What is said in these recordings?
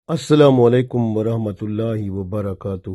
السلام علیکم ورحمۃ اللہ وبرکاتہ۔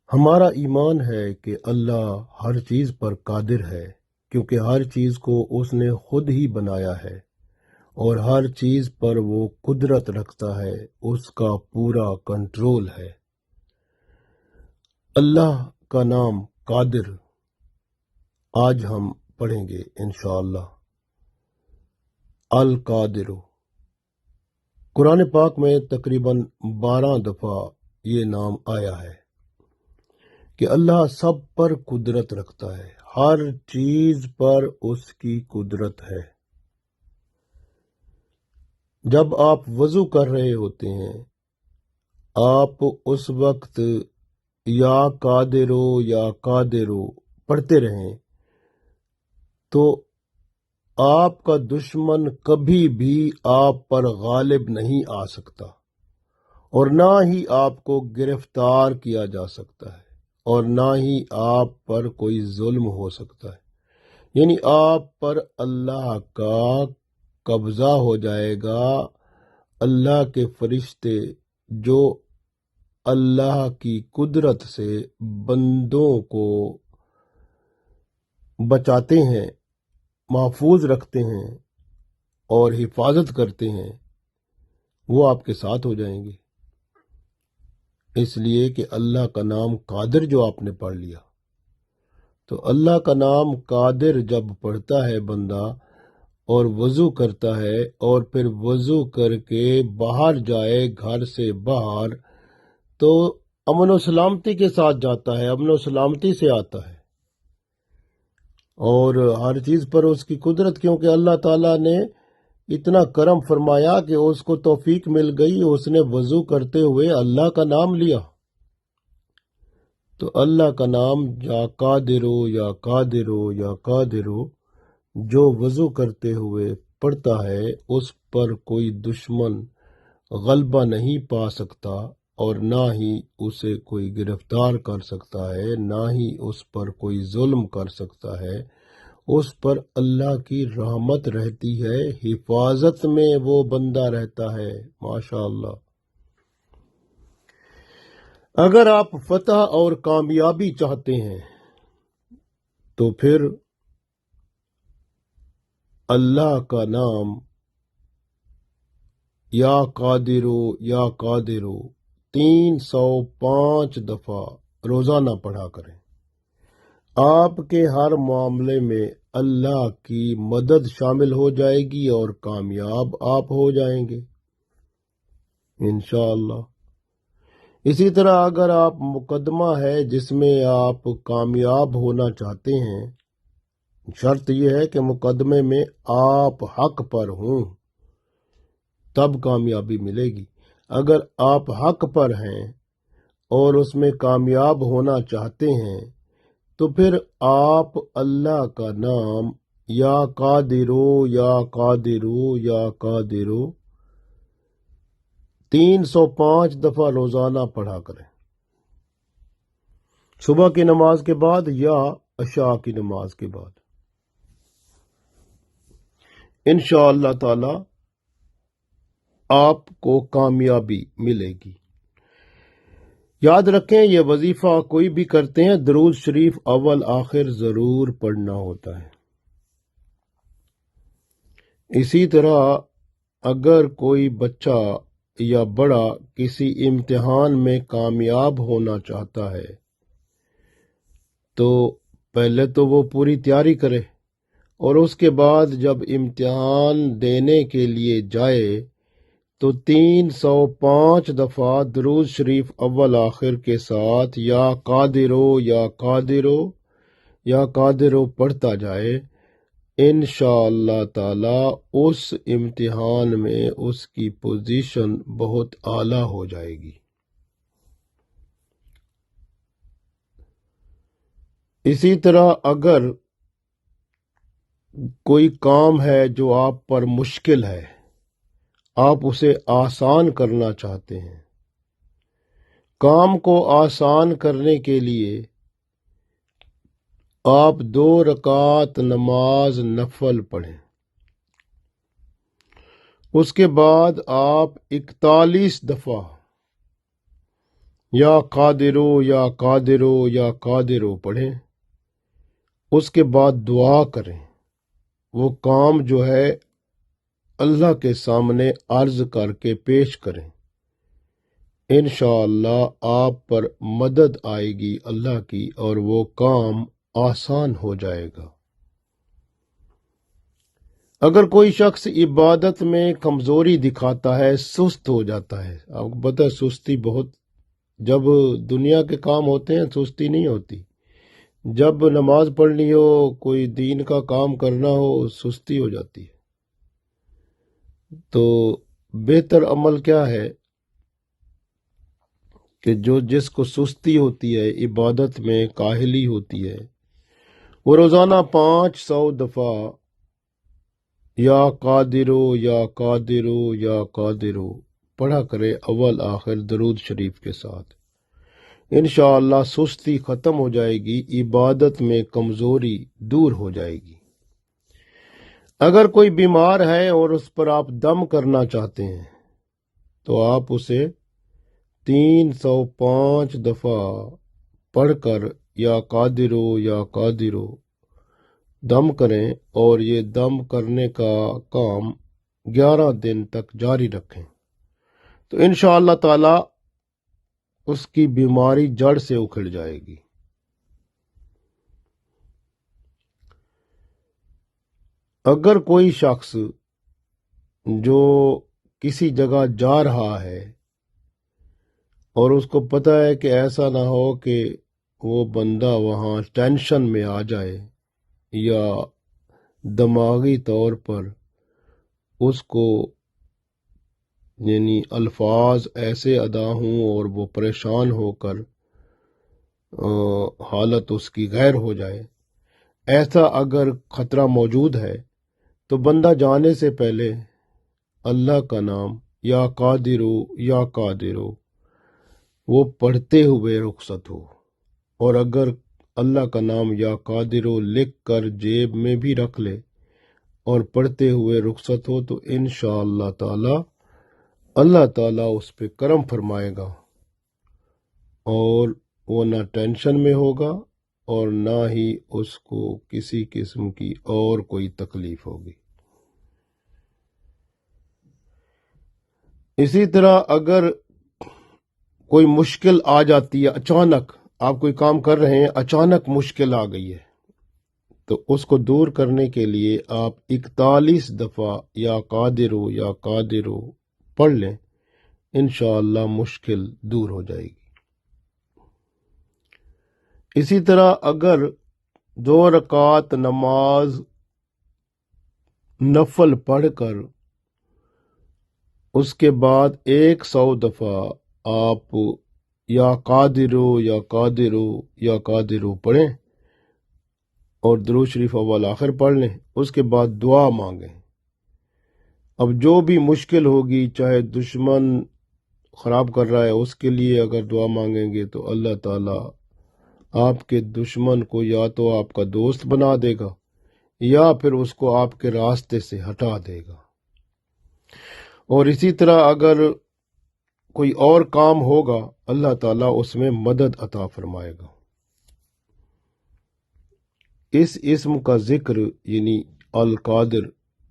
ہمارا ایمان ہے کہ اللہ ہر چیز پر قادر ہے، کیونکہ ہر چیز کو اس نے خود ہی بنایا ہے اور ہر چیز پر وہ قدرت رکھتا ہے، اس کا پورا کنٹرول ہے۔ اللہ کا نام قادر آج ہم پڑھیں گے انشاءاللہ۔ القادر قرآن پاک میں تقریباً 12 دفعہ یہ نام آیا ہے کہ اللہ سب پر قدرت رکھتا ہے، ہر چیز پر اس کی قدرت ہے۔ جب آپ وضو کر رہے ہوتے ہیں، آپ اس وقت یا قادرو یا قادرو پڑھتے رہیں تو آپ کا دشمن کبھی بھی آپ پر غالب نہیں آ سکتا، اور نہ ہی آپ کو گرفتار کیا جا سکتا ہے، اور نہ ہی آپ پر کوئی ظلم ہو سکتا ہے۔ یعنی آپ پر اللہ کا قبضہ ہو جائے گا۔ اللہ کے فرشتے جو اللہ کی قدرت سے بندوں کو بچاتے ہیں، محفوظ رکھتے ہیں اور حفاظت کرتے ہیں، وہ آپ کے ساتھ ہو جائیں گے۔ اس لیے کہ اللہ کا نام قادر جو آپ نے پڑھ لیا، تو اللہ کا نام قادر جب پڑھتا ہے بندہ اور وضو کرتا ہے، اور پھر وضو کر کے باہر جائے گھر سے باہر، تو امن و سلامتی کے ساتھ جاتا ہے، امن و سلامتی سے آتا ہے، اور ہر چیز پر اس کی قدرت، کیونکہ اللہ تعالیٰ نے اتنا کرم فرمایا کہ اس کو توفیق مل گئی، اس نے وضو کرتے ہوئے اللہ کا نام لیا۔ تو اللہ کا نام یا قادرو یا قادرو یا قادرو جو وضو کرتے ہوئے پڑھتا ہے، اس پر کوئی دشمن غلبہ نہیں پا سکتا، اور نہ ہی اسے کوئی گرفتار کر سکتا ہے، نہ ہی اس پر کوئی ظلم کر سکتا ہے۔ اس پر اللہ کی رحمت رہتی ہے، حفاظت میں وہ بندہ رہتا ہے۔ ماشاءاللہ۔ اگر آپ فتح اور کامیابی چاہتے ہیں تو پھر اللہ کا نام یا قادرو یا قادرو 305 دفعہ روزانہ پڑھا کریں۔ آپ کے ہر معاملے میں اللہ کی مدد شامل ہو جائے گی اور کامیاب آپ ہو جائیں گے انشاءاللہ۔ اسی طرح اگر آپ مقدمہ ہے جس میں آپ کامیاب ہونا چاہتے ہیں، شرط یہ ہے کہ مقدمے میں آپ حق پر ہوں، تب کامیابی ملے گی۔ اگر آپ حق پر ہیں اور اس میں کامیاب ہونا چاہتے ہیں تو پھر آپ اللہ کا نام یا قادرو یا قادرو یا قادرو 305 دفعہ روزانہ پڑھا کریں، صبح کی نماز کے بعد یا عشاء کی نماز کے بعد۔ انشاءاللہ تعالی آپ کو کامیابی ملے گی۔ یاد رکھیں، یہ وظیفہ کوئی بھی کرتے ہیں، درود شریف اول آخر ضرور پڑھنا ہوتا ہے۔ اسی طرح اگر کوئی بچہ یا بڑا کسی امتحان میں کامیاب ہونا چاہتا ہے تو پہلے تو وہ پوری تیاری کرے، اور اس کے بعد جب امتحان دینے کے لیے جائے تو 305 دفعہ درود شریف اول آخر کے ساتھ یا قادرو یا قادرو یا قادرو پڑھتا جائے۔ انشاءاللہ تعالی اس امتحان میں اس کی پوزیشن بہت اعلیٰ ہو جائے گی۔ اسی طرح اگر کوئی کام ہے جو آپ پر مشکل ہے، آپ اسے آسان کرنا چاہتے ہیں، کام کو آسان کرنے کے لیے آپ 2 رکعت نماز نفل پڑھیں، اس کے بعد آپ 41 دفعہ یا قادرو یا قادرو یا قادرو پڑھیں، اس کے بعد دعا کریں، وہ کام جو ہے اللہ کے سامنے عرض کر کے پیش کریں، انشاءاللہ آپ پر مدد آئے گی اللہ کی اور وہ کام آسان ہو جائے گا۔ اگر کوئی شخص عبادت میں کمزوری دکھاتا ہے، سست ہو جاتا ہے، آپ کو پتہ ہے سستی بہت، جب دنیا کے کام ہوتے ہیں سستی نہیں ہوتی، جب نماز پڑھنی ہو، کوئی دین کا کام کرنا ہو، سستی ہو جاتی ہے۔ تو بہتر عمل کیا ہے کہ جس کو سستی ہوتی ہے، عبادت میں کاہلی ہوتی ہے، وہ روزانہ 500 دفعہ یا قادرو یا قادرو یا قادرو پڑھا کرے، اول آخر درود شریف کے ساتھ۔ انشاءاللہ سستی ختم ہو جائے گی، عبادت میں کمزوری دور ہو جائے گی۔ اگر کوئی بیمار ہے اور اس پر آپ دم کرنا چاہتے ہیں تو آپ اسے 305 دفعہ پڑھ کر یا قادرو یا قادرو دم کریں، اور یہ دم کرنے کا کام 11 دن تک جاری رکھیں، تو انشاءاللہ تعالی اس کی بیماری جڑ سے اکھڑ جائے گی۔ اگر کوئی شخص جو کسی جگہ جا رہا ہے اور اس کو پتہ ہے کہ ایسا نہ ہو کہ وہ بندہ وہاں ٹینشن میں آ جائے یا دماغی طور پر اس کو یعنی الفاظ ایسے ادا ہوں اور وہ پریشان ہو کر حالت اس کی غیر ہو جائے، ایسا اگر خطرہ موجود ہے تو بندہ جانے سے پہلے اللہ کا نام یا قادرو یا قادرو وہ پڑھتے ہوئے رخصت ہو، اور اگر اللہ کا نام یا قادرو لکھ کر جیب میں بھی رکھ لے اور پڑھتے ہوئے رخصت ہو، تو انشاءاللہ تعالی اللہ تعالیٰ اس پہ کرم فرمائے گا اور وہ نہ ٹینشن میں ہوگا اور نہ ہی اس کو کسی قسم کی اور کوئی تکلیف ہوگی۔ اسی طرح اگر کوئی مشکل آ جاتی ہے، اچانک آپ کوئی کام کر رہے ہیں، اچانک مشکل آ گئی ہے، تو اس کو دور کرنے کے لیے آپ 41 دفعہ یا قادرو یا قادرو پڑھ لیں، انشاءاللہ مشکل دور ہو جائے گی۔ اسی طرح اگر 2 رکعت نماز نفل پڑھ کر اس کے بعد 100 دفعہ آپ یا قادرو یا قادرو یا قادرو پڑھیں اور درود شریف اول آخر پڑھ لیں، اس کے بعد دعا مانگیں۔ اب جو بھی مشکل ہوگی، چاہے دشمن خراب کر رہا ہے، اس کے لیے اگر دعا مانگیں گے تو اللہ تعالیٰ آپ کے دشمن کو یا تو آپ کا دوست بنا دے گا یا پھر اس کو آپ کے راستے سے ہٹا دے گا۔ اور اسی طرح اگر کوئی اور کام ہوگا، اللہ تعالیٰ اس میں مدد عطا فرمائے گا۔ اس اسم کا ذکر یعنی القادر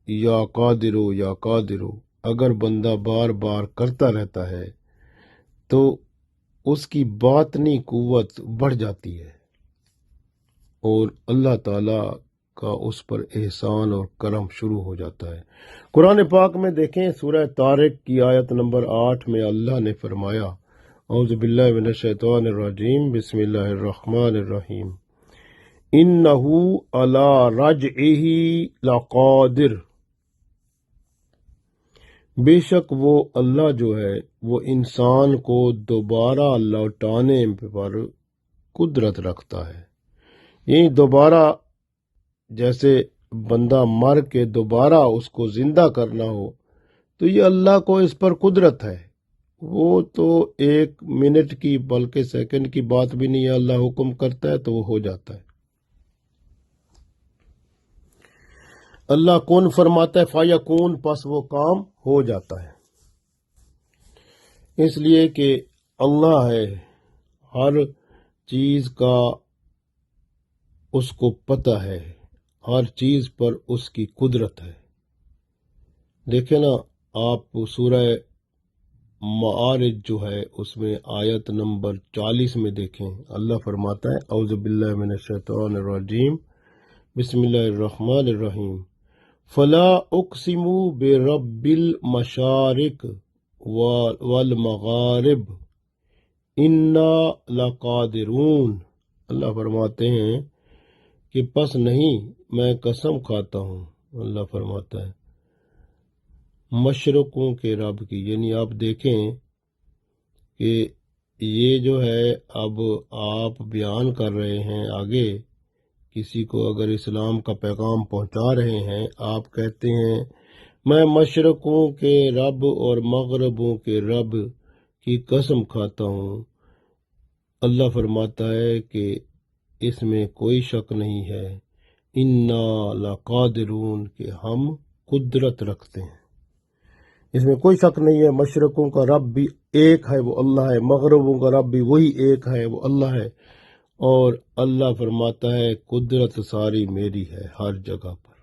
یا قادرو یا قادرو اگر بندہ بار بار کرتا رہتا ہے تو اس کی باطنی قوت بڑھ جاتی ہے اور اللہ تعالیٰ کا اس پر احسان اور کرم شروع ہو جاتا ہے۔ قرآن پاک میں دیکھیں، سورہ طارق کی آیت نمبر 8 میں اللہ نے فرمایا، اعوذ باللہ من الشیطان الرجیم، بسم اللہ الرحمن الرحیم، انہو علی رجعہ لقادر، بے شک وہ اللہ جو ہے وہ انسان کو دوبارہ لوٹانے پر قدرت رکھتا ہے۔ یعنی دوبارہ جیسے بندہ مر کے دوبارہ اس کو زندہ کرنا ہو، تو یہ اللہ کو اس پر قدرت ہے، وہ تو 1 منٹ کی بلکہ سیکنڈ کی بات بھی نہیں ہے، اللہ حکم کرتا ہے تو وہ ہو جاتا ہے۔ اللہ کون فرماتا ہے فیکون، پس وہ کام ہو جاتا ہے۔ اس لیے کہ اللہ ہے، ہر چیز کا اس کو پتہ ہے، ہر چیز پر اس کی قدرت ہے۔ دیکھیں نا آپ سورہ معارج جو ہے اس میں آیت نمبر 40 میں دیکھیں، اللہ فرماتا ہے اعوذ باللہ من الشیطان الرجیم بسم اللہ الرحمن الرحیم فلا اقسم برب المشارق والمغارب انا لقادرون۔ اللہ فرماتے ہیں کہ پس نہیں، میں قسم کھاتا ہوں، اللہ فرماتا ہے مشرقوں کے رب کی، یعنی آپ دیکھیں کہ یہ جو ہے اب آپ بیان کر رہے ہیں آگے، کسی کو اگر اسلام کا پیغام پہنچا رہے ہیں، آپ کہتے ہیں میں مشرقوں کے رب اور مغربوں کے رب کی قسم کھاتا ہوں۔ اللہ فرماتا ہے کہ اس میں کوئی شک نہیں ہے، انا لقادرون، کہ ہم قدرت رکھتے ہیں، اس میں کوئی شک نہیں ہے۔ مشرقوں کا رب بھی ایک ہے، وہ اللہ ہے، مغربوں کا رب بھی وہی ایک ہے، وہ اللہ ہے، اور اللہ فرماتا ہے قدرت ساری میری ہے ہر جگہ پر۔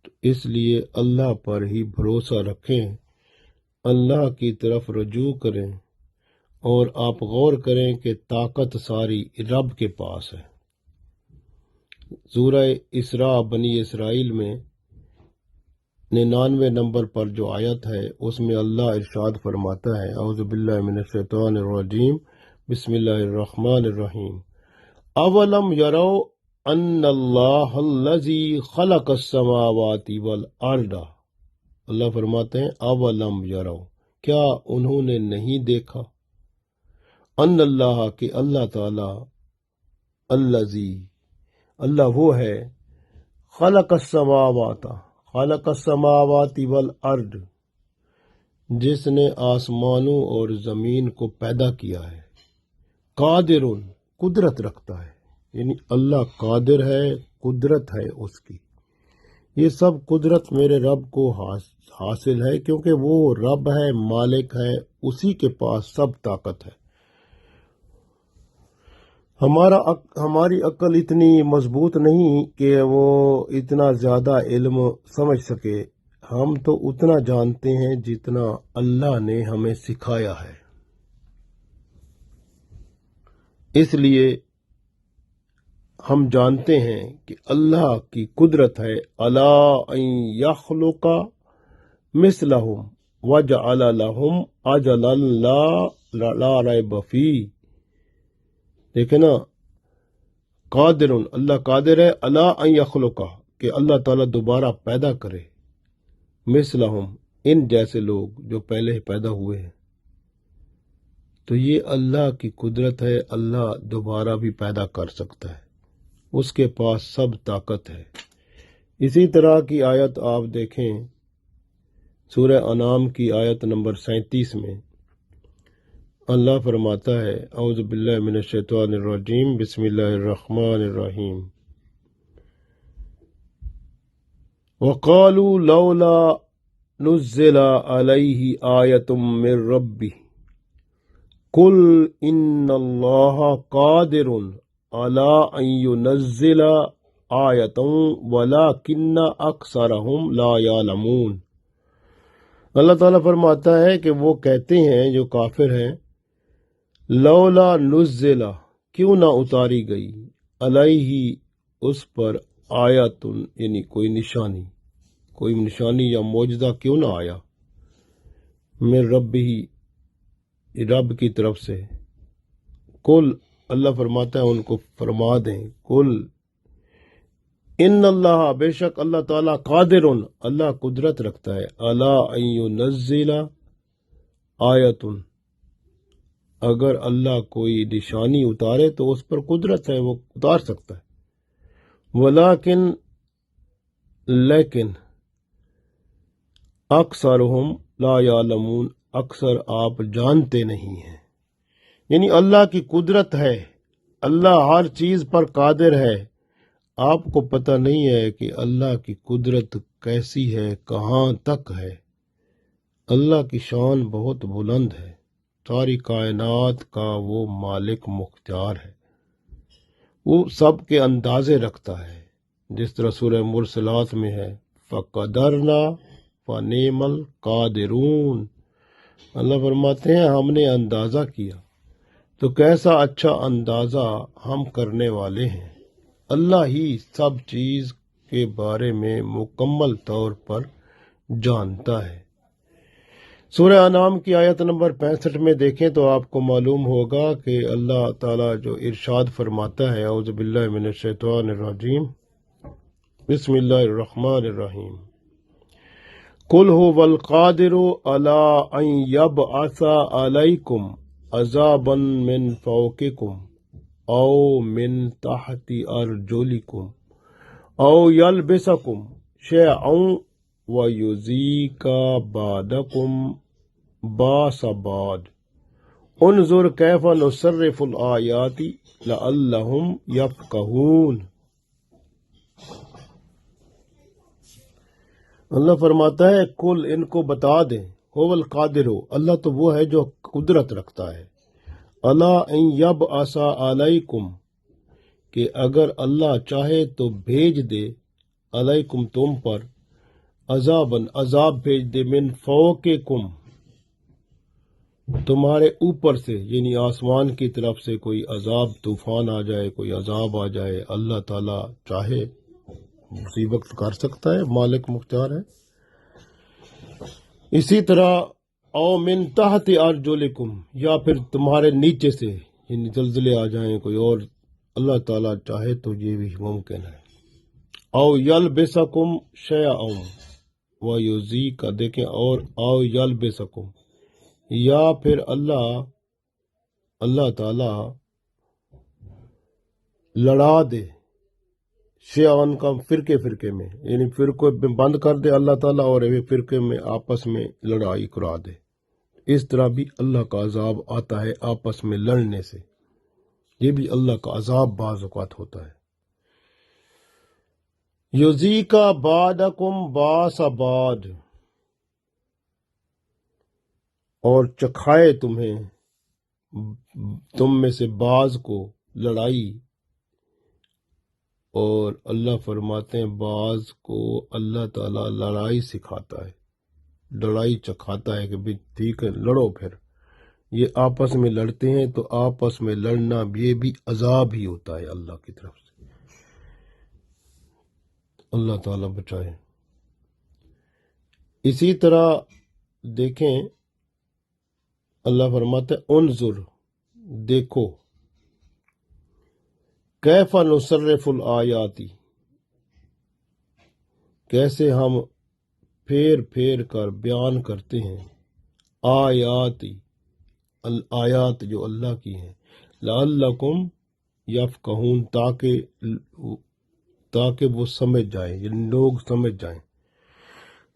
تو اس لیے اللہ پر ہی بھروسہ رکھیں، اللہ کی طرف رجوع کریں، اور آپ غور کریں کہ طاقت ساری رب کے پاس ہے۔ سورہ اسراء بنی اسرائیل میں 99 نمبر پر جو آیت ہے اس میں اللہ ارشاد فرماتا ہے اعوذ باللہ من الشیطان الرجیم بسم اللہ الرحمن الرحیم اولم یرو ان اللہ الذی خلق السماوات والارض، اللہ فرماتے ہیں اولم یرو، کیا انہوں نے نہیں دیکھا، ان اللہ، کہ اللہ تعالی، الذی، اللہ وہ ہے، خلق السماوات، خلق السماوات والارض، جس نے آسمانوں اور زمین کو پیدا کیا ہے، قادر، قدرت رکھتا ہے، یعنی اللہ قادر ہے، قدرت ہے اس کی۔ یہ سب قدرت میرے رب کو حاصل ہے، کیونکہ وہ رب ہے، مالک ہے، اسی کے پاس سب طاقت ہے۔ ہماری عقل اتنی مضبوط نہیں کہ وہ اتنا زیادہ علم سمجھ سکے، ہم تو اتنا جانتے ہیں جتنا اللہ نے ہمیں سکھایا ہے۔ اس لیے ہم جانتے ہیں کہ اللہ کی قدرت ہے، الا ان یخلق مثلہم وجعل لہم اجلا لا ریب فیہ۔ دیکھیں نا، قادر، اللہ قادر ہے، الا ان یخلق، کہ اللہ تعالیٰ دوبارہ پیدا کرے، مثلہم، ان جیسے لوگ جو پہلے پیدا ہوئے ہیں۔ تو یہ اللہ کی قدرت ہے، اللہ دوبارہ بھی پیدا کر سکتا ہے، اس کے پاس سب طاقت ہے۔ اسی طرح کی آیت آپ دیکھیں سورہ انعام کی آیت نمبر 37 میں، اللہ فرماتا ہے اعوذ باللہ من الشیطان الرجیم بسم اللہ الرحمن الرحیم وقالوا لولا نزل علیہ آیۃ من ربہ قل ان اللہ قادر علی ان ینزل آیۃ ولکن اکثرہم لا یعلمون۔ اللہ تعالیٰ فرماتا ہے کہ وہ کہتے ہیں جو کافر ہیں، لولا نزل، کیوں نہ اتاری گئی، علیہ، اس پر، آیت، یعنی کوئی نشانی یا معجزہ کیوں نہ آیا، من رب ہی، رب کی طرف سے۔ قل، اللہ فرماتا ہے ان کو فرما دیں، قل ان اللہ، بے شک اللہ تعالیٰ، قادر، اللہ قدرت رکھتا ہے، علی ان ینزل آیت، اگر اللہ کوئی نشانی اتارے تو اس پر قدرت ہے، وہ اتار سکتا ہے، لیکن اکثرہم لا یعلمون، اکثر آپ جانتے نہیں ہیں۔ یعنی اللہ کی قدرت ہے، اللہ ہر چیز پر قادر ہے، آپ کو پتہ نہیں ہے کہ اللہ کی قدرت کیسی ہے، کہاں تک ہے۔ اللہ کی شان بہت بلند ہے، ساری کائنات کا وہ مالک مختار ہے، وہ سب کے اندازے رکھتا ہے، جس طرح سورہ مرسلات میں ہے فَقَدَرْنَا فَنِعْمَ الْقَادِرُونَ۔ اللہ فرماتے ہیں ہم نے اندازہ کیا تو کیسا اچھا اندازہ ہم کرنے والے ہیں۔ اللہ ہی سب چیز کے بارے میں مکمل طور پر جانتا ہے۔ سورہ انعام کی آیت نمبر 65 میں دیکھیں تو آپ کو معلوم ہوگا کہ اللہ تعالیٰ جو ارشاد فرماتا ہے، اعوذ باللہ من الشیطان الرجیم، بسم اللہ الرحمن الرحیم، قل هو القادر على ان يبعث عليكم عذابا من فوقكم او من تحت ارجلكم او يلبسكم شيعا ويذيق بعضكم باس بعض انظر كيف نصرف الآيات لعلهم يفقهون۔ اللہ فرماتا ہے کل ان کو بتا دیں، هو القادر، اللہ تو وہ ہے جو قدرت رکھتا ہے، اللہ ان یبعث علیکم، کہ اگر اللہ چاہے تو بھیج دے، علیکم تم پر، عذاباً عذاب بھیج دے، من فوقکم تمہارے اوپر سے، یعنی آسمان کی طرف سے کوئی عذاب طوفان آ جائے، کوئی عذاب آ جائے، اللہ تعالیٰ چاہے اسی وقت کر سکتا ہے، مالک مختار ہے۔ اسی طرح او من تحت ارجلکم، یا پھر تمہارے نیچے سے، یعنی زلزلے آ جائیں کوئی اور، اللہ تعالیٰ چاہے تو یہ بھی ممکن ہے۔ او یلبسکم شیئا ویذیق، دیکھیں، اور او یلبسکم، یا پھر اللہ تعالیٰ لڑا دے، شیعان کا فرقے میں، یعنی فرقے میں بند کر دے اللہ تعالیٰ، اور ایک فرقے میں آپس میں لڑائی کرا دے۔ اس طرح بھی اللہ کا عذاب آتا ہے آپس میں لڑنے سے، یہ بھی اللہ کا عذاب بعض اوقات ہوتا ہے۔ یذیق بعضکم باس بعض، اور چکھائے تمہیں، تم میں سے بعض کو لڑائی، اور اللہ فرماتے ہیں بعض کو اللہ تعالیٰ لڑائی سکھاتا ہے، لڑائی چکھاتا ہے کہ بھی ٹھیک ہے لڑو، پھر یہ آپس میں لڑتے ہیں تو آپس میں لڑنا یہ بھی عذاب ہی ہوتا ہے اللہ کی طرف سے، اللہ تعالیٰ بچائے۔ اسی طرح دیکھیں اللہ فرماتا ہے انظر، دیکھو، کیف نصرف الآیاتی، کیسے ہم پھیر پھیر کر بیان کرتے ہیں، آیاتی، آیات جو اللہ کی ہیں، لعلکم یفقہون، تاکہ وہ سمجھ جائیں، یعنی لوگ سمجھ جائیں۔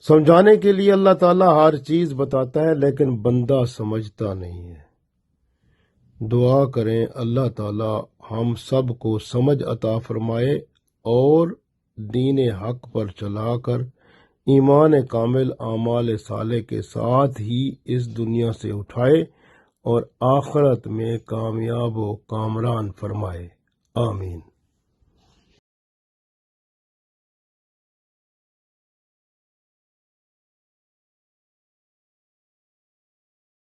سمجھانے کے لیے اللہ تعالیٰ ہر چیز بتاتا ہے، لیکن بندہ سمجھتا نہیں ہے۔ دعا کریں اللہ تعالیٰ ہم سب کو سمجھ عطا فرمائے، اور دین حق پر چلا کر ایمان کامل اعمال صالح کے ساتھ ہی اس دنیا سے اٹھائے، اور آخرت میں کامیاب و کامران فرمائے، آمین۔